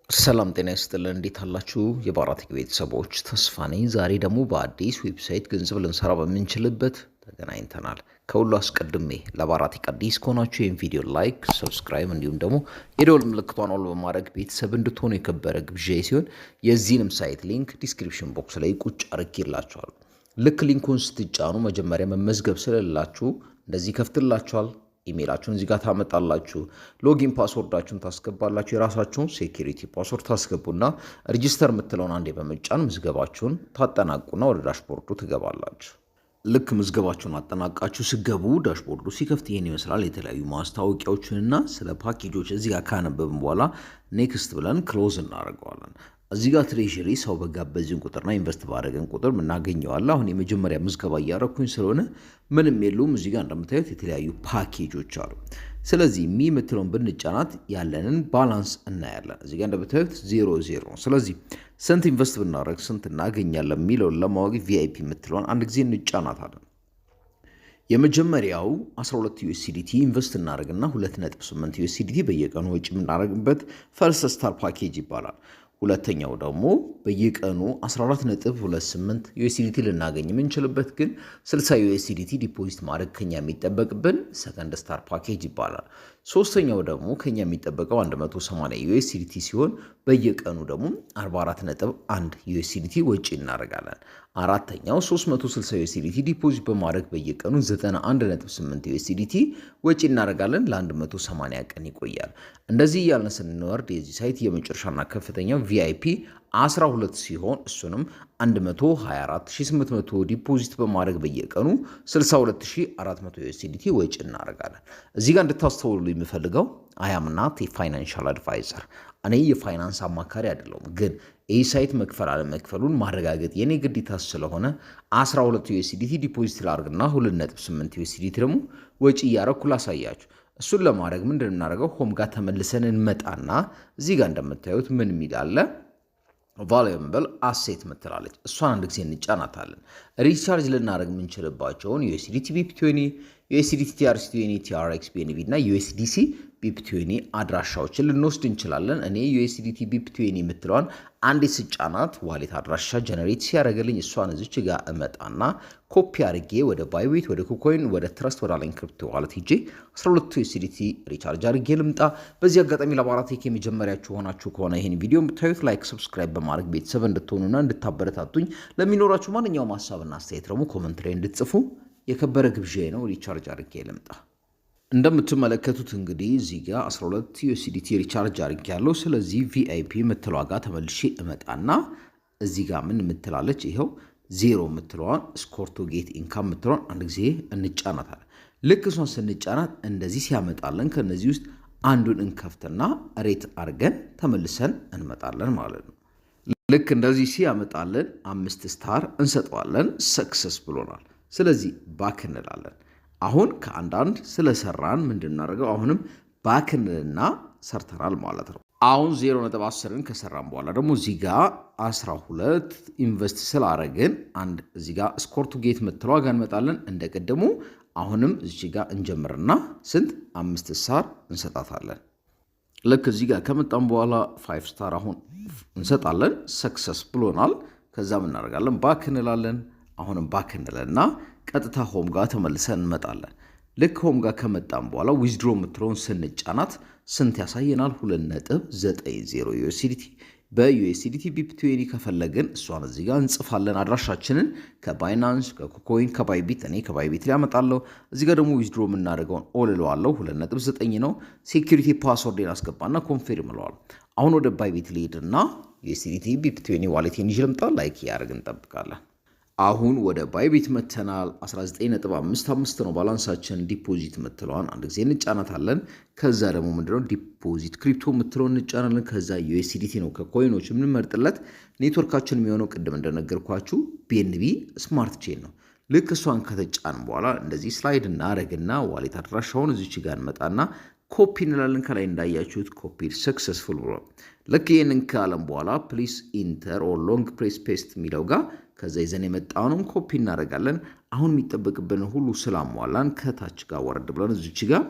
ሰላም ጤና ይስጥልን እንዴት አላችሁ የባራቴክ ቤተሰቦች ተስፋ ነኝ። ዛሬ ደግሞ በአዲስ ዌብሳይት ገንዘብ ልንሰራ በምንችልበት ተገናኝተናል። ከሁሉ አስቀድሜ ለባራቴክ አዲስ ከሆናችሁ ይህን ቪዲዮ ላይክ፣ ሰብስክራይብ እንዲሁም ደግሞ የደወል ምልክቷን ኦል በማድረግ ቤተሰብ እንድትሆኑ የከበረ ግብዣዬ ሲሆን የዚህንም ሳይት ሊንክ ዲስክሪፕሽን ቦክስ ላይ ቁጭ አድርጌላችኋለሁ። ልክ ሊንኩን ስትጫኑ መጀመሪያ መመዝገብ ስለሌላችሁ እንደዚህ ከፍትላችኋል። ኢሜይላችሁን እዚህ ጋር ታመጣላችሁ። ሎጊን ፓስወርዳችሁን ታስገባላችሁ። የራሳችሁን ሴኩሪቲ ፓስወርድ ታስገቡና ሬጂስተር የምትለውን አንዴ በመጫን ምዝገባችሁን ታጠናቁና ወደ ዳሽቦርዱ ትገባላችሁ። ልክ ምዝገባችሁን አጠናቃችሁ ስገቡ ዳሽቦርዱ ሲከፍት ይሄን ይመስላል። የተለያዩ ማስታወቂያዎችንና ስለ ፓኬጆች እዚህ ጋር ካነበብን በኋላ ኔክስት ብለን ክሎዝ እናደርገዋለን። እዚህ ጋር ትሬዥሪ ሰው በጋበዝን ቁጥርና ኢንቨስት ባደረገን ቁጥር ምናገኘዋለን። አሁን የመጀመሪያ ምዝገባ እያረኩኝ ስለሆነ ምንም የለውም። እዚህ ጋር እንደምታዩት የተለያዩ ፓኬጆች አሉ። ስለዚህ የምትለውን ብንጫናት ያለንን ባላንስ እናያለን። እዚህ ጋር እንደምታዩት 0 ነው። ስለዚህ ስንት ኢንቨስት ብናደርግ ስንት እናገኛለን የሚለውን ለማወቅ ቪአይፒ የምትለውን አንድ ጊዜ እንጫናታለን። የመጀመሪያው 12 ዩኤስዲቲ ኢንቨስት እናደርግና 2.8 ዩኤስዲቲ በየቀኑ ወጪ የምናደርግበት ፈርስት ስታር ፓኬጅ ይባላል። ሁለተኛው ደግሞ በየቀኑ 14.28 ዩኤስዲቲ ልናገኝ የምንችልበት ግን 60 ዩኤስዲቲ ዲፖዚት ማድረግ ከኛ የሚጠበቅብን ሰከንድ ስታር ፓኬጅ ይባላል። ሶስተኛው ደግሞ ከኛ የሚጠበቀው 180 ዩኤስዲቲ ሲሆን በየቀኑ ደግሞ 44.1 ዩኤስዲቲ ወጪ እናደርጋለን። አራተኛው 360 ዩኤስዲቲ ዲፖዚት በማድረግ በየቀኑ 91.8 ዩኤስዲቲ ወጪ እናደርጋለን። ለ180 ቀን ይቆያል። እንደዚህ እያልን ስንወርድ የዚህ ሳይት የመጨረሻና ከፍተኛው ቪአይፒ 12 ሲሆን እሱንም 124800 ዲፖዚት በማድረግ በየቀኑ 62400 ዩኤስዲቲ ወጪ እናደርጋለን። እዚህ ጋር እንድታስተውሉ የሚፈልገው አያምናት የፋይናንሻል አድቫይዘር፣ እኔ የፋይናንስ አማካሪ አይደለሁም። ግን ይህ ሳይት መክፈል አለመክፈሉን ማረጋገጥ የኔ ግዴታ ስለሆነ 12 ዩኤስዲቲ ዲፖዚት ላድርግና 2.8 ዩኤስዲቲ ደግሞ ወጪ እያደረኩ ላሳያችሁ። እሱን ለማድረግ ምንድን እናደርገው ሆም ጋር ተመልሰን እንመጣና እዚህ ጋር እንደምታዩት ምን የሚል አለ ቫሉየብል አሴት ምትላለች። እሷን አንድ ጊዜ እንጫናታለን። ሪቻርጅ ልናደርግ የምንችልባቸውን ዩኤስዲቲ ቢፕ20፣ ዩኤስዲቲ ቲአርሲ20፣ ቲአርኤክስ ቢኤንቢ እና ዩኤስዲሲ ቢፕ20 አድራሻዎችን ልንወስድ እንችላለን። እኔ ዩኤስዲቲ ቢፕ20 የምትለዋን አንዴ ስጫናት ዋሌት አድራሻ ጀነሬት ሲያደርግልኝ እሷን እዚች ጋር እመጣና ኮፒ አድርጌ ወደ ባይቢት፣ ወደ ኩኮይን፣ ወደ ትረስት ወዳለኝ ክሪፕቶ ዋሌት ሄጄ 12 ዩኤስዲቲ ሪቻርጅ አድርጌ ልምጣ። በዚህ አጋጣሚ ለባራቴክ የመጀመሪያችሁ ሆናችሁ ከሆነ ይህን ቪዲዮ ብታዩት ላይክ፣ ሰብስክራይብ በማድረግ ቤተሰብ እንድትሆኑና እንድታበረታቱኝ፣ ለሚኖራችሁ ማንኛውም ሀሳብና አስተያየት ደግሞ ኮመንት ላይ እንድትጽፉ የከበረ ግብዣዬ ነው። ሪቻርጅ አድርጌ ልምጣ። እንደምትመለከቱት እንግዲህ እዚህ ጋር 12 ዩኤስዲቲ ሪቻርጅ አድርጌ ያለው። ስለዚህ ቪአይፒ የምትለዋ ጋር ተመልሼ እመጣና እዚህ ጋር ምን የምትላለች ይኸው 0 የምትለዋን ስኮር ቱ ጌት ኢንካም የምትለዋን አንድ ጊዜ እንጫናታለን። ልክ እሷን ስንጫናት እንደዚህ ሲያመጣለን ከነዚህ ውስጥ አንዱን እንከፍትና ሬት አድርገን ተመልሰን እንመጣለን ማለት ነው። ልክ እንደዚህ ሲያመጣለን 5 ስታር እንሰጠዋለን። ሰክሰስ ብሎናል። ስለዚህ ባክ እንላለን። አሁን ከአንዳንድ ስለሰራን ምንድናደርገው አሁንም ባክንልና ሰርተናል ማለት ነው። አሁን 0.10ን ከሰራን በኋላ ደግሞ እዚህ ጋር 12 ኢንቨስት ስላረግን አንድ እዚህ ጋር ስኮር ቱ ጌት ምትለው ጋር እንመጣለን። እንደቀደሙ አሁንም እዚህ ጋር እንጀምርና ስንት 5 ስታር እንሰጣታለን። ልክ እዚህ ጋር ከመጣን በኋላ 5 ስታር አሁን እንሰጣለን። ሰክሰስ ብሎናል። ከዛ ምን እናደርጋለን ባክ እንላለን። አሁንም ባክ እንለና ቀጥታ ሆም ጋር ተመልሰን እንመጣለን። ልክ ሆም ጋር ከመጣን በኋላ ዊዝድሮ የምትለውን ስንጫናት ስንት ያሳየናል? 2.90 ዩኤስዲቲ በዩኤስዲቲ ቢፕ20 ከፈለግን እሷን እዚህ ጋር እንጽፋለን። አድራሻችንን ከባይናንስ፣ ከኩኮይን፣ ከባይቢት እኔ ከባይቢት ላይ ያመጣለሁ። እዚህ ጋር ደግሞ ዊዝድሮ የምናደርገውን ኦል እለዋለሁ። 2.9 ነው። ሴኩሪቲ ፓስወርዴን አስገባና ኮንፊርም እለዋለሁ። አሁን ወደ ባይቢት ልሄድና ዩኤስዲቲ ቢፕ20 ዋሌቴን ይዤ ልምጣ። ላይክ ያደርግ እንጠብቃለን። አሁን ወደ ባይቢት መተናል። 19.55 ነው ባላንሳችን። ዲፖዚት ምትለዋን አንድ ጊዜ እንጫናታለን። ከዛ ደግሞ ምንድነው ዲፖዚት ክሪፕቶ ምትለውን እንጫናለን። ከዛ ዩኤስዲቲ ነው ከኮይኖች የምንመርጥለት። ኔትወርካችን የሚሆነው ቅድም እንደነገርኳችሁ ቢኤንቢ ስማርት ቼን ነው። ልክ እሷን ከተጫን በኋላ እንደዚህ ስላይድ እናረግና ዋሌት አድራሻውን እዚች ጋር እንመጣና ኮፒ እንላለን። ከላይ እንዳያችሁት ኮፒ ሰክሰስፉል ብሎ ልክ ይህንን ካለም በኋላ ፕሊስ ኢንተር ኦር ሎንግ ፕሬስ ፔስት የሚለው ጋር ከዛ ይዘን የመጣውንም ኮፒ እናደርጋለን። አሁን የሚጠበቅብን ሁሉ ስላሟላን ከታች ጋር ወረድ ብለን እዚች ጋር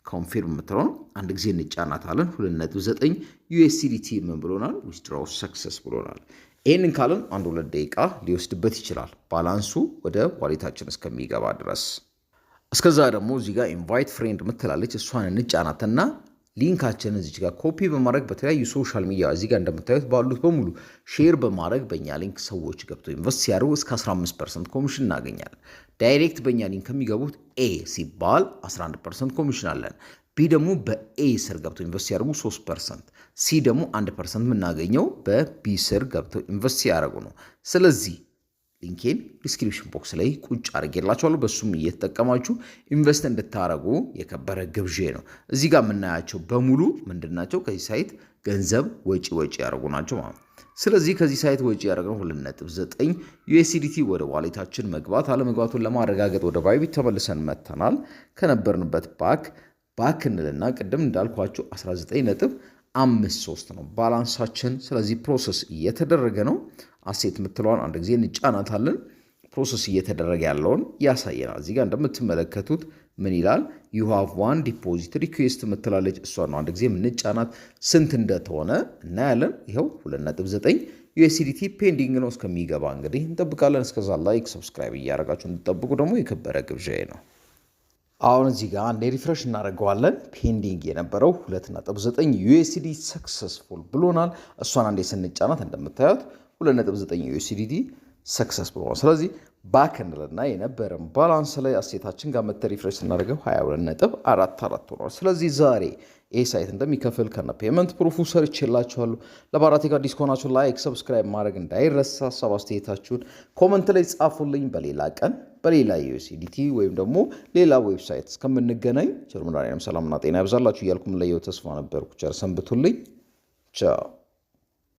ኮንፊርም የምትለውን አንድ ጊዜ እንጫናታለን። 2.9 USDT ምን ብሎናል? ዊዝድሮው ሰክሰስ ብሎናል። ይህንን ካልን 1-2 ደቂቃ ሊወስድበት ይችላል ባላንሱ ወደ ዋሌታችን እስከሚገባ ድረስ። እስከዛ ደግሞ እዚህ ጋር ኢንቫይት ፍሬንድ ምትላለች እሷን እንጫናትና ሊንካችንን እዚህ ጋር ኮፒ በማድረግ በተለያዩ ሶሻል ሚዲያ እዚህ ጋር እንደምታዩት ባሉት በሙሉ ሼር በማድረግ በእኛ ሊንክ ሰዎች ገብተው ኢንቨስት ሲያደርጉ እስከ 15% ኮሚሽን እናገኛለን። ዳይሬክት በእኛ ሊንክ ከሚገቡት ኤ ሲባል 11% ኮሚሽን አለን። ቢ ደግሞ በኤ ስር ገብተው ኢንቨስት ሲያደርጉ 3%፣ ሲ ደግሞ 1% የምናገኘው በቢ ስር ገብተው ኢንቨስት ሲያደርጉ ነው። ስለዚህ ሊንኬን ዲስክሪፕሽን ቦክስ ላይ ቁጭ አድርጌላችኋለሁ። በሱም እየተጠቀማችሁ ኢንቨስት እንድታረጉ የከበረ ግብዣ ነው። እዚህ ጋር የምናያቸው በሙሉ ምንድናቸው? ከዚህ ሳይት ገንዘብ ወጪ ያደርጉ ናቸው ማለት ነው። ስለዚህ ከዚህ ሳይት ወጪ ያደረግነው 2.9 USDT ወደ ዋሌታችን መግባት አለመግባቱን ለማረጋገጥ ወደ ባይቢት ተመልሰን መተናል። ከነበርንበት ባክ እንልና ቅድም እንዳልኳችሁ 19.53 ነው ባላንሳችን። ስለዚህ ፕሮሰስ እየተደረገ ነው። አሴት የምትለዋን አንድ ጊዜ እንጫናታለን። ፕሮሰስ እየተደረገ ያለውን ያሳየናል። እዚህ ጋር እንደምትመለከቱት ምን ይላል? you have one deposit request የምትላለች እሷ ነው አንድ ጊዜ የምንጫናት። ስንት እንደተሆነ እናያለን። ይኸው 2.9 USDT ፔንዲንግ ነው እስከሚገባ እንግዲህ እንጠብቃለን። እስከዛ ላይክ ሰብስክራይብ እያደረጋችሁ እንድጠብቁ ደግሞ የከበረ ግብዣዬ ነው። አሁን እዚህ ጋር አንዴ ሪፍሬሽ እናደርገዋለን። ፔንዲንግ የነበረው 2.9 USDT ሰክሰስፉል ብሎናል። እሷን አንዴ ስንጫናት እንደምታዩት 2.9 USDT ሰክሰስ ብሎናል። ስለዚህ ባክ እንልና የነበረን ባላንስ ላይ አሴታችን ጋር መተን ሪፍሬሽ ስናደርገው 22.44 ሆኗል። ስለዚህ ዛሬ ይህ ሳይት እንደሚከፍል ከነ ፔመንት ፕሩፉ ሰርቼላችኋለሁ። ለባራቴክ አዲስ ከሆናችሁ ላይክ ሰብስክራይብ ማድረግ እንዳይረሳ። ሀሳብ አስተያየታችሁን ኮመንት ላይ ጻፉልኝ። በሌላ ቀን በሌላ USDT ወይም ደግሞ ሌላ ዌብሳይት እስከምንገናኝ ቸር መድኃኔዓለም ሰላምና ጤና ያብዛላችሁ እያልኩም ለየው ተስፋ ነበርኩ። ቸር ሰንብቱልኝ። ቻው